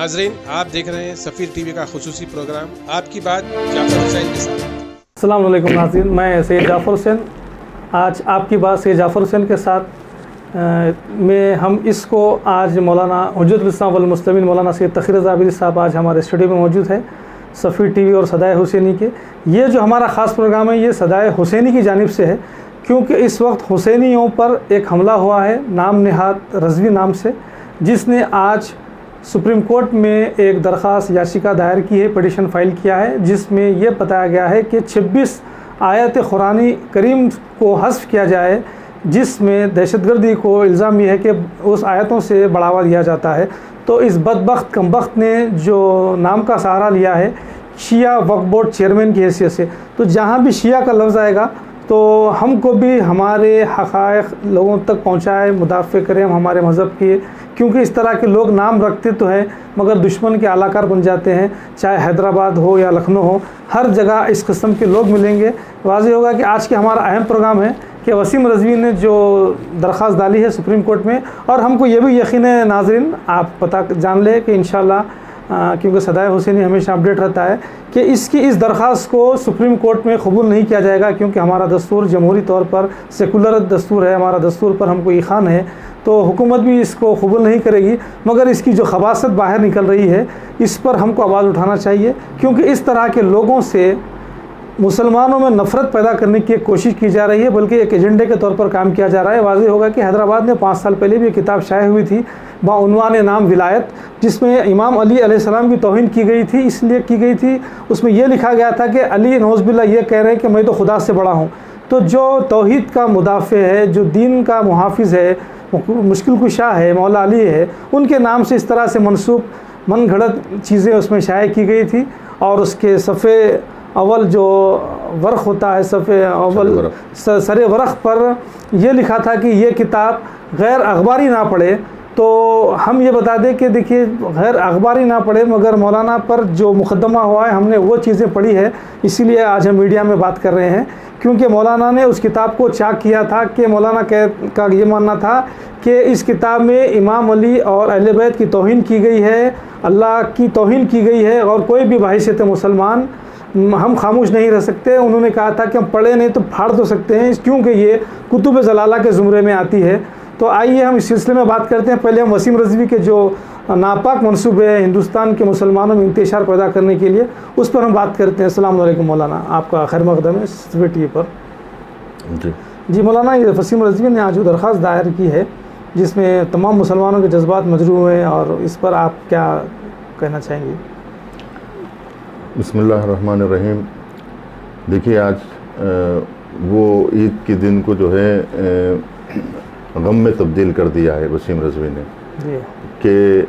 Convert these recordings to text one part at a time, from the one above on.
नाजरीन, आप देख रहे हैं सफ़ीर टीवी का खुसूसी प्रोग्राम आपकी बात जाफर हुसैन के साथ। अस्सलाम वालेकुम नाज़रीन, मैं सैयद जाफ़र हुसैन। आज आपकी बात सैयद जाफ़र हुसैन के साथ में हम इसको आज मौलाना हुज्जतुल इस्लाम वल मुस्लिमीन मौलाना सैयद तक़ी रज़ा आबिदी साहब आज हमारे स्टूडियो में मौजूद है सफ़ीर टीवी और सदाए हुसैनी के। ये जो हमारा ख़ास प्रोग्राम है ये सदाए हुसैनी की जानिब से है, क्योंकि इस वक्त हुसैनियों पर एक हमला हुआ है नाम नेहाद रज़वी नाम से, जिसने आज सुप्रीम कोर्ट में एक दरख्वास्त याचिका दायर की है, पिटीशन फाइल किया है, जिसमें ये बताया गया है कि 26 आयत कुरानी करीम को हज़्फ़ किया जाए, जिसमें दहशतगर्दी को इल्ज़ाम ये है कि उस आयतों से बढ़ावा दिया जाता है। तो इस बदबख्त कमबख्त ने जो नाम का सहारा लिया है शिया वक्फ बोर्ड चेयरमैन की हैसियत से, तो जहाँ भी शिया का लफ्ज़ आएगा तो हमको भी हमारे हक़ाइक़ लोगों तक पहुँचाए, मुदाफ़े करें हम हमारे मज़हब की, क्योंकि इस तरह के लोग नाम रखते तो हैं मगर दुश्मन के आलाकार बन जाते हैं, चाहे हैदराबाद हो या लखनऊ हो, हर जगह इस किस्म के लोग मिलेंगे। वाज़ेह होगा कि आज के हमारा अहम प्रोग्राम है कि वसीम रज़वी ने जो दरख्वास्त डाली है सुप्रीम कोर्ट में, और हमको ये भी यकीन है नाज़रीन आप पता जान ले कि इंशाअल्लाह क्योंकि सदाए हुसैनी हमेशा अपडेट रहता है कि इस दरख्वास्त को सुप्रीम कोर्ट में कबूल नहीं किया जाएगा, क्योंकि हमारा दस्तूर जमहूरी तौर पर सेकुलर दस्तूर है, हमारा दस्तूर पर हमको ईखान है, तो हुकूमत भी इसको कबूल नहीं करेगी। मगर इसकी जो खबासत बाहर निकल रही है इस पर हमको आवाज़ उठाना चाहिए, क्योंकि इस तरह के लोगों से मुसलमानों में नफ़रत पैदा करने की कोशिश की जा रही है, बल्कि एक एजेंडे के तौर पर काम किया जा रहा है। वाज़ेह होगा कि हैदराबाद में 5 साल पहले भी एक किताब शाये हुई थी बाउन्वान नाम विलायत, जिसमें इमाम अली अलैहिस्सलाम की तौहीन की गई थी। इसलिए की गई थी, उसमें यह लिखा गया था कि अली नौज़बिल्लाह ये कह रहे हैं कि मैं तो खुदा से बड़ा हूँ। तो जो तौहीद का मुदाफ़े है, जो दीन का मुहाफ़िज़ है, मुश्किल कुशा है, मौला अली है, उनके नाम से इस तरह से मनसूब मन घड़त चीज़ें उसमें शाये की गई थी। और उसके सफ़े अव्वल जो वर्क़ होता है, सफ़े अव्वल सरे वर्क़ पर यह लिखा था कि ये किताब गैर अखबारी ना पढ़े। तो हम ये बता दें कि देखिए गैर अखबारी ना पढ़े, मगर मौलाना पर जो मुकदमा हुआ है हमने वो चीज़ें पढ़ी है, इसीलिए आज हम मीडिया में बात कर रहे हैं। क्योंकि मौलाना ने उस किताब को चाक किया था कि मौलाना का ये मानना था कि इस किताब में इमाम अली और अहले बैत की तौहीन की गई है, अल्लाह की तौहीन की गई है, और कोई भी बहैसियत मुसलमान हम खामोश नहीं रह सकते। उन्होंने कहा था कि हम पढ़े नहीं तो फाड़ तो सकते हैं, क्योंकि ये कुतुब जलाला के ज़ुमरे में आती है। तो आइए हम इस सिलसिले में बात करते हैं। पहले हम वसीम रज़वी के जो नापाक मनसूबे हैं हिंदुस्तान के मुसलमानों में इंतशार पैदा करने के लिए, उस पर हम बात करते हैं। अस्सलाम वालेकुम मौलाना, आपका खैर मक़दम है सफ़ीर टीवी पर। जी मौलाना, ये वसीम रज़वी ने आज जो दरख्वास्त दायर की है जिसमें तमाम मुसलमानों के जज्बात मजरूह हुए हैं, और इस पर आप क्या कहना चाहेंगे? बिस्मिल्लाहिर्रहमानिर्रहीम। देखिए आज वो ईद के दिन को जो है गम में तब्दील कर दिया है वसीम रज़वी ने, कि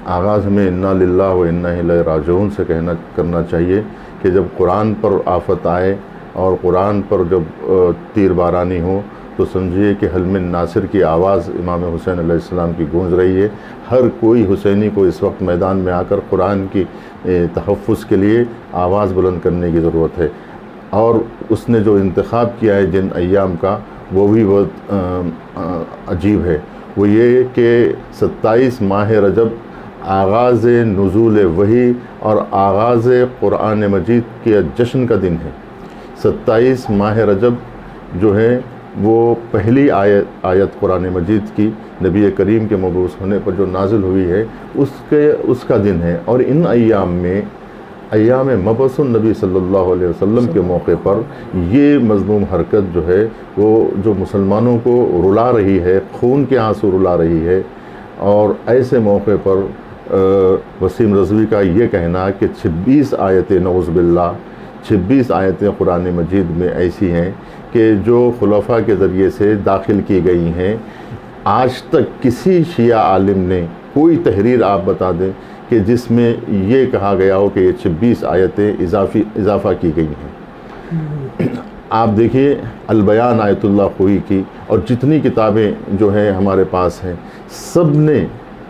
आगाज़ में इन्ना लिल्लाह व इन्ना इलैहि राजिऊन से करना चाहिए कि जब कुरान पर आफत आए और कुरान पर जब तीर बारानी हो तो समझिए कि हलमिन नासिर की आवाज़ इमाम हुसैन अलैहिस्सलाम की गूंज रही है। हर कोई हुसैनी को इस वक्त मैदान में आकर कुरान की तहफ़्फ़ुज़ के लिए आवाज़ बुलंद करने की ज़रूरत है। और उसने जो इंतख़ाब किया है जिन अय्याम का, वो भी बहुत अजीब है। वो ये कि 27 माह रजब आगाज़ नुज़ूल वही और आगाज़ कुरान मजीद के जश्न का दिन है। 27 माह रजब जो है वो पहली आयत कुरान मजीद की नबी करीम के मबूस होने पर जो नाजिल हुई है उसका दिन है। और इन अय्याम में अय्याम मबअसुन नबी सल्लल्लाहु अलैहि वसल्लम के मौके पर ये मज़लूम हरकत जो है वो जो मुसलमानों को रुला रही है, खून के आंसू रुला रही है। और ऐसे मौके पर वसीम रज़वी का ये कहना कि 26 आयतें नऊज़ बिल्लाह 26 आयतें कुरान मजीद में ऐसी हैं कि जो खुलफा के ज़रिए से दाखिल की गई हैं। आज तक किसी शिया आलिम ने कोई तहरीर आप बता दें कि जिसमें ये कहा गया हो कि ये 26 आयतें इजाफ़ा की गई हैं। आप देखिए अल-बयान आयतुल्लाह ख़ोई की और जितनी किताबें जो हैं हमारे पास हैं, सब ने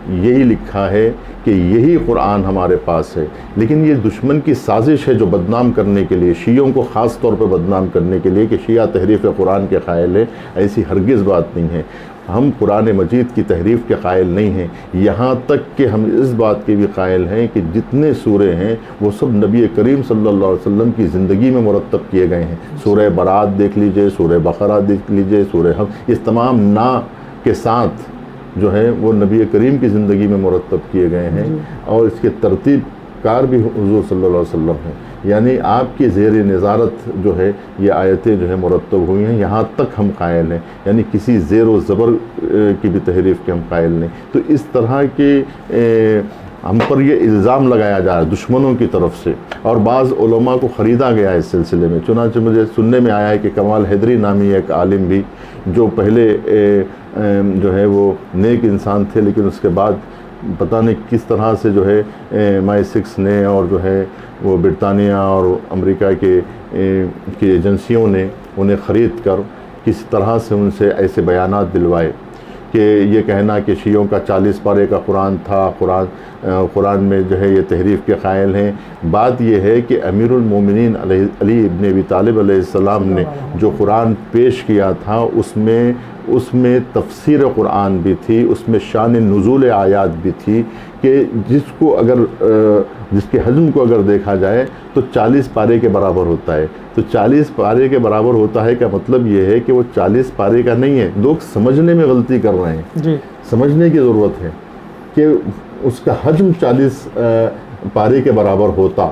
यही लिखा है कि यही कुरान हमारे पास है। लेकिन ये दुश्मन की साजिश है जो बदनाम करने के लिए, शियों को ख़ास तौर पर बदनाम करने के लिए कि शिया तहरीफ़ कुरान के क़ाइल है। ऐसी हरगिज़ बात नहीं है। हम कुरान मजीद की तहरीफ़ के क़ाइल नहीं हैं। यहाँ तक कि हम इस बात के भी क़ाइल हैं कि जितने सूरे हैं वो सब नबी करीम सल्लल्लाहु अलैहि वसल्लम की ज़िंदगी में मुरतब किए गए हैं। सूरह बरात देख लीजिए, सूरह बकरा देख लीजिए, सूरह हम, इस तमाम ना के साथ जो है वो नबी करीम की ज़िंदगी में मुरतब किए गए हैं और इसके तरतीब कार भी हुज़ूर सल्लल्लाहु अलैहि वसल्लम हैं। यानी आपकी ज़ेर निज़ारत जो है ये आयतें जो है मुरतब हुई हैं, यहाँ तक हम कायल हैं। यानी किसी ज़ेर व ज़बर की भी तहरीफ़ के हम कायल नहीं। तो इस तरह के हम पर ये इल्ज़ाम लगाया जा रहा है दुश्मनों की तरफ से, और बाज़ उलमा को ख़रीदा गया है इस सिलसिले में। चुनांचे मुझे सुनने में आया है कि कमाल हैदरी नामी एक आलिम भी, जो पहले जो है वो नेक इंसान थे, लेकिन उसके बाद पता नहीं किस तरह से जो है MI6 ने और जो है वो ब्रिटानिया और अमेरिका की एजेंसियों ने उन्हें ख़रीद कर किस तरह से उनसे ऐसे बयानात दिलवाए कि ये कहना कि शियों का 40 पारे का कुरान था, कुरान में जो है ये तहरीफ़ के क़ाइल हैं। बात यह है कि अमीरुल मोमिनीन अली इब्न अबी तालिब अलैहिस्सलाम ने जो कुरान पेश किया था उसमें तफसीर कुरान भी थी, उसमें शान नुज़ूल आयात भी थी कि जिसके हजम को अगर देखा जाए तो 40 पारे के बराबर होता है। तो 40 पारे के बराबर होता है का मतलब ये है कि वो 40 पारे का नहीं है। लोग समझने में गलती कर रहे हैं जी। समझने की ज़रूरत है कि उसका हजम 40 पारे के बराबर होता।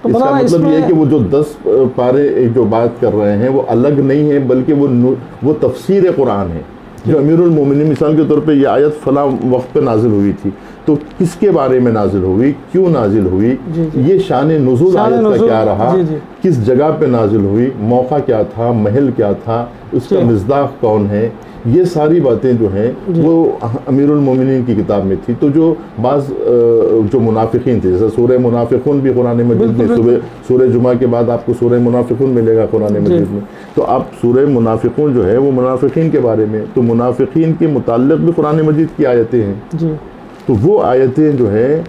तो इसका मतलब ये है कि वो जो 10 पारे जो बात कर रहे हैं वो अलग नहीं है, बल्कि वो तफसीर कुरान है। जो अमीरुल मोमिनीन मिसाल के तौर पे ये आयत फला वक्त पे नाजिल हुई थी, तो किसके बारे में नाजिल हुई, क्यों नाजिल हुई, ये शान नुज़ूल आयत का क्या रहा, किस जगह पे नाजिल हुई, मौका क्या था, महल क्या था, उसका मिज़दाक़ कौन है, ये सारी बातें जो हैं वो अमीरुल मोमिनीन की किताब में थी। तो जो बाज़ जो मुनाफिकीन थे, जैसे सूरह मुनाफिकून भी कुरान मजीद में, सूरह जुमा के बाद आपको सूरह मुनाफिकून मिलेगा कुरान मजीद में। तो आप सूरह मुनाफिकून जो है वो मुनाफिकीन के बारे में, तो मुनाफिकीन के मुताल्लिक़ भी कुरान मजीद की आयतें हैं। तो वो आयतें जो है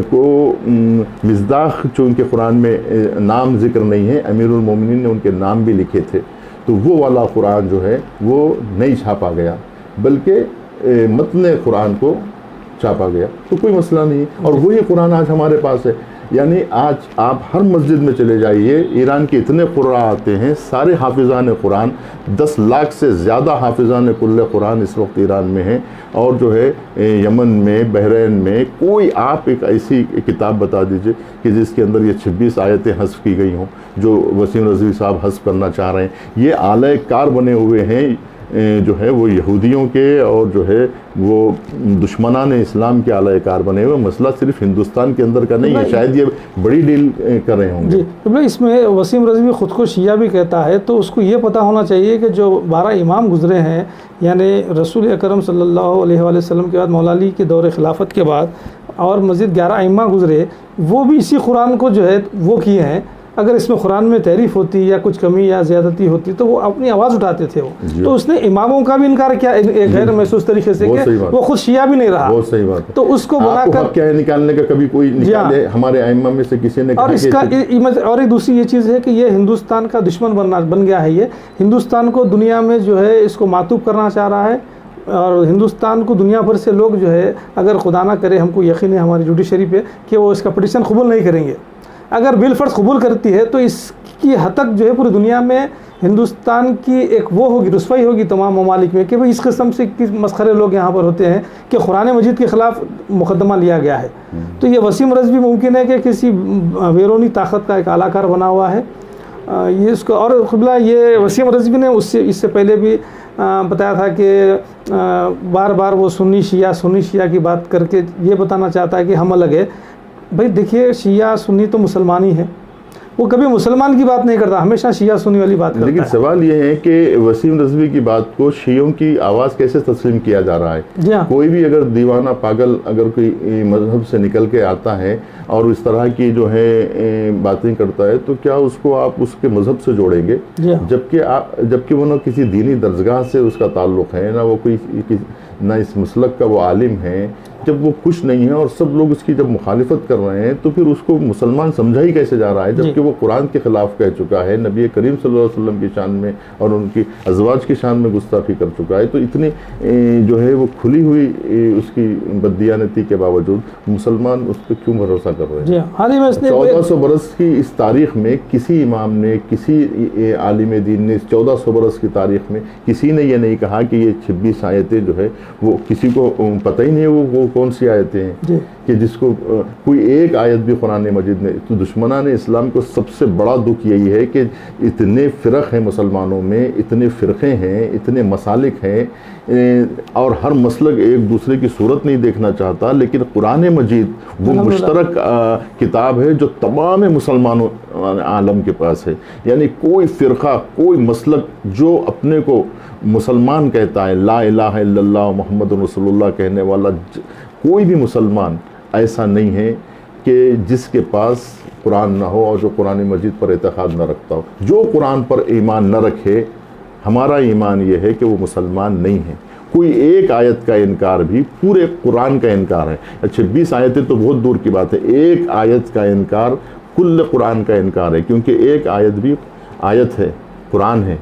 को मिज़दाक़ चूँकि कुरान में नाम ज़िक्र नहीं है, अमीरुल मोमिनीन ने उनके नाम भी लिखे थे, तो वो वाला कुरान जो है वो नहीं छापा गया, बल्कि मतन कुरान को छापा गया। तो कोई मसला नहीं। और वही कुरान आज हमारे पास है। यानी आज आप हर मस्जिद में चले जाइए, ईरान के इतने कुर्रा आते हैं, सारे हाफिज़ान कुरान, 10 लाख से ज़्यादा हाफिज़ान कुल्ले कुरान इस वक्त ईरान में हैं। और जो है यमन में, बहरीन में, कोई आप एक ऐसी किताब बता दीजिए कि जिसके अंदर ये 26 आयतें हज़्फ़ की गई हों जो वसीम रज़वी साहब हज़्फ़ करना चाह रहे हैं। ये आले कार बने हुए हैं जो है वो यहूदियों के और जो है वो दुश्मनान इस्लाम के आला कार बने हुए। मसला सिर्फ हिंदुस्तान के अंदर का नहीं है, शायद ये बड़ी डील कर रहे होंगे जी। तो इसमें वसीम रज़वी ख़ुद को शिया भी कहता है, तो उसको ये पता होना चाहिए कि जो 12 इमाम गुज़रे हैं, यानी रसूल अकरम सल्लल्लाहु अलैहि वसल्लम के बाद मौला अली के दौर खिलाफत के बाद और मज़ीद 11 इमाम गुज़रे, वो भी इसी कुरान को जो है वो किए हैं। अगर इसमें कुरान में तारीफ़ होती या कुछ कमी या ज़्यादती होती तो वो अपनी आवाज़ उठाते थे वो। तो उसने इमामों का भी इनकार किया एक गैर महसूस तरीके से कि वो खुद शिया भी नहीं रहा। बहुत सही बात। तो उसको बनाकर क्या है निकालने का कभी कोई निकाले हमारे आइम्मा में से किसी ने। और इसका और एक दूसरी ये चीज़ है कि ये हिंदुस्तान का दुश्मन बन गया है। ये हिंदुस्तान को दुनिया में जो है इसको मातूब करना चाह रहा है, और हिंदुस्तान को दुनिया भर से लोग जो है, अगर खुदा ना करे, हमको यकीन है हमारी जुडिशरी पे कि वो इसका पटिशन कबूल नहीं करेंगे। अगर बिल फर्ज कबूल करती है तो इसकी हद तक जो है पूरी दुनिया में हिंदुस्तान की एक वो होगी, रुसवाई होगी तमाम ममालिक में कि भाई इस किस्म से किस मस्खरे लोग यहाँ पर होते हैं कि कुरान मजीद के ख़िलाफ़ मुकदमा लिया गया है। तो ये वसीम रज़वी मुमकिन है कि किसी बैरूनी ताकत का एक आलाकार बना हुआ है ये इसको। और क़िबला ये वसीम रज़वी ने इससे पहले भी बताया था कि बार बार वो सुन्नी शिया की बात करके ये बताना चाहता है कि हम अलग है। भाई देखिए, शिया सुन्नी तो मुसलमान ही है, वो कभी मुसलमान की बात नहीं करता, हमेशा शिया सुन्नी वाली बात करता है। लेकिन सवाल ये है कि वसीम रज़वी की बात को शियों की आवाज़ कैसे तस्लीम किया जा रहा है। जी हाँ। कोई भी अगर दीवाना पागल अगर कोई मजहब से निकल के आता है और इस तरह की जो है बातें करता है, तो क्या उसको आप उसके मजहब से जोड़ेंगे? जबकि वो ना किसी दीनी दर्जगाह से उसका ताल्लुक़ है, ना वो कोई ना इस मसलक का वो आलिम है। जब वो खुश नहीं है और सब लोग उसकी जब मुखालिफत कर रहे हैं तो फिर उसको मुसलमान समझा ही कैसे जा रहा है, जबकि वो कुरान के खिलाफ कह चुका है, नबी करीम सल्लल्लाहु अलैहि वसल्लम की शान में और उनकी अज़वाज की शान में गुस्ताखी कर चुका है। तो इतनी जो है वो खुली हुई उसकी बददियानती के बावजूद मुसलमान उस पर क्यों भरोसा कर रहे हैं? 1400 बरस की इस तारीख में किसी इमाम ने, किसी आलिम दीन ने, इस 1400 बरस की तारीख में किसी ने ये नहीं कहा कि ये 26 आयतें जो है वो किसी को पता ही नहीं है वो कौन सी आयतें हैं कि जिसको कोई एक आयत भी कुरान मजीद में। तो दुश्मनान इस्लाम को सबसे बड़ा दुख यही है कि इतने फ़िरक़ हैं मुसलमानों में, इतने फ़िरक़े हैं, इतने मसालिक हैं और हर मसलक एक दूसरे की सूरत नहीं देखना चाहता, लेकिन कुरान मजीद वो मुश्तरक किताब है जो तमाम मुसलमानों आलम के पास है। यानी कोई फ़िरक़ा, कोई मसलक जो अपने को मुसलमान कहता है, ला इलाहा इल्लल्लाह मुहम्मदुर रसूलुल्लाह कहने वाला कोई भी मुसलमान ऐसा नहीं है कि जिसके पास कुरान ना हो और जो कुरान मजीद पर एतक़ाद न रखता हो। जो कुरान पर ईमान न रखे, हमारा ईमान ये है कि वो मुसलमान नहीं है। कोई एक आयत का इनकार भी पूरे कुरान का इनकार है। 26 आयतें तो बहुत दूर की बात है, एक आयत का इनकार कुल कुरान का इनकार है, क्योंकि एक आयत भी आयत है, कुरान है,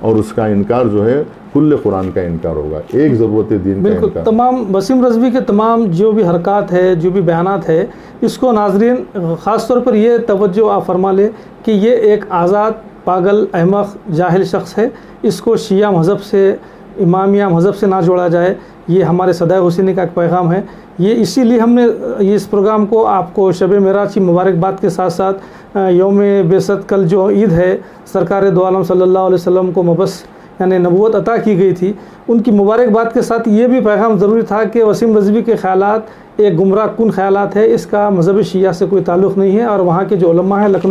और उसका इनकार जो है कुल्ले कुरान का इनकार होगा, एक ज़रूरत दीन का इनकार। तमाम वसीम रज़वी के तमाम जो भी हरकत है, जो भी बयानात है, इसको नाजरीन ख़ास तौर पर ये तवज्जो आप फरमा ले कि ये एक आज़ाद, पागल, अहमक, जाहिल शख्स है। इसको शिया मज़हब से, इमामिया मज़हब से ना जोड़ा जाए, ये हमारे सदाए हुसैनी का एक पैगाम है। ये इसीलिए हमने इस प्रोग्राम को आपको शब मेराज की मुबारकबाद के साथ साथ यौम बेसत, कल जो ईद है, सरकार दो आलम सल्लल्लाहु अलैहि वसल्लम को मबस यानी नबूवत अता की गई थी, उनकी मुबारकबाद के साथ ये भी पैगाम ज़रूरी था कि वसीम रज़वी के ख़यालात एक गुमराह कुन ख़यालात है, इसका मज़हब शिया से कोई ताल्लुक़ नहीं है। और वहाँ के जो उलमा हैं लखनऊ